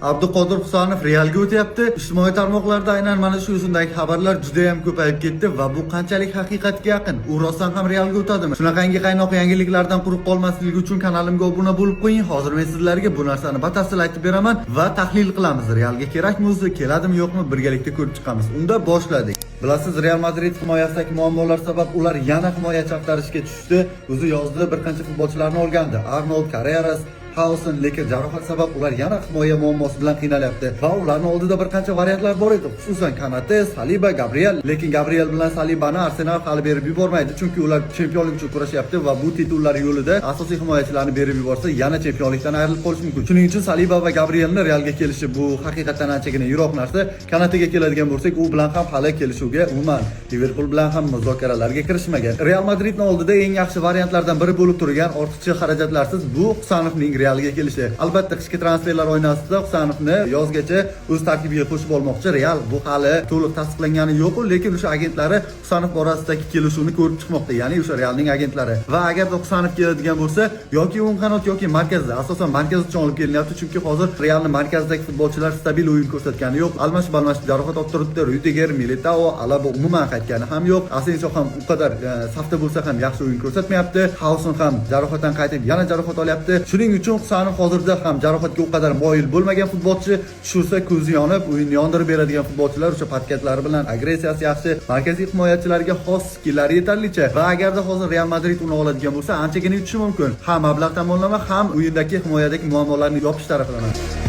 Abduqodir Husanov Realga o'tyapti. Ijtimoiy tarmoqlarda aynan mana shu yuzundagi xabarlar juda ham ko'payib ketdi va bu qanchalik haqiqatga yaqin? U rostdan ham Realga o'tadimi? Shunaqangi qaynoq yangiliklardan quruq qolmasligi uchun kanalimga obuna bo'lib qo'ying. Hozir men sizlarga bu narsani batafsil aytib beraman va tahlil qilamiz. Realga kerakmi o'zi, keladimi yo'qmi, birgalikda ko'rib chiqamiz. Unda boshladik. Bilasiz, Real Madrid himoyasidagi muammolar sabab ular yana himoyachi axtarishga tushdi. O'zi yozdi, bir qancha futbolchilarni olgandi. Arnold, Carreras, Hausen, lekin jarohat sabab ular yana himoya muammosi bilan qiynalyapti. Va ularning oldida bir qancha variantlar bor edi, xususan Kanate, Saliba, Gabriel. Lekin Gabriel bilan Salibani Arsenal hali berib yubormaydi, chunki ular chempionlik uchun kurashyapti va bu titullar yo'lida asosiy himoyachilarni berib yuborsa, yana chempionlikdan ayrilib qolish mumkin. Shuning uchun Saliba va Gabrielni Realga kelishi bu haqiqatan anchagina yiroq narsa. Kanatega keladigan bo'lsak, u bilan ham hali kelishuvga, umuman Liverpool bilan ham muzokaralarga kirishmagan. Real Madridning oldida eng yaxshi variantlardan biri bo'lib turgan ortiqcha xarajatlarsiz bu Husanovning Realga kelishi. Albatta, qishki transferlar oynasida Husanovni yozgacha o'z tarkibiga qo'shib olmoqchi Real. Bu hali to'liq tasdiqlangani yo'q, lekin o'sha agentlari Husanov borasidagi kelishuvni ko'rib chiqmoqda, ya'ni o'sha Realning agentlari. Va agarda Husanov keladigan bo'lsa, yoki o'ng qanot yoki markazda, asosan markaz uchun olib kelinyapti, chunki hozir Realning markazidagi futbolchilar stabil o'yin ko'rsatgani yo'q. Almashib jarohat olib turibdi. Rudiger, Militao, Alaba umuman qaytgani ham yo'q. Asensio ham u qadar safda bo'lsa ham yaxshi o'yin ko'rsatmayapti. Hausen ham jarohatdan qaytib yana jarohat olyapti. Shuning uchun Husanov hozirda ham jarohatga u qadar moyil bo'lmagan futbolchi, tushirsa ko'zi yonib, o'yinni yondirib beradigan futbolchilar, o'sha patkatlari bilan agressiyasi yaxshi, markaziy himoyachilarga xos skillari yetarlicha va agarda hozir Real Madrid uni oladigan bo'lsa, anchagina yutishi mumkin. Ham mablag' tomonlama, ham o'yindagi himoyadagi muammolarni yopish tarafidan.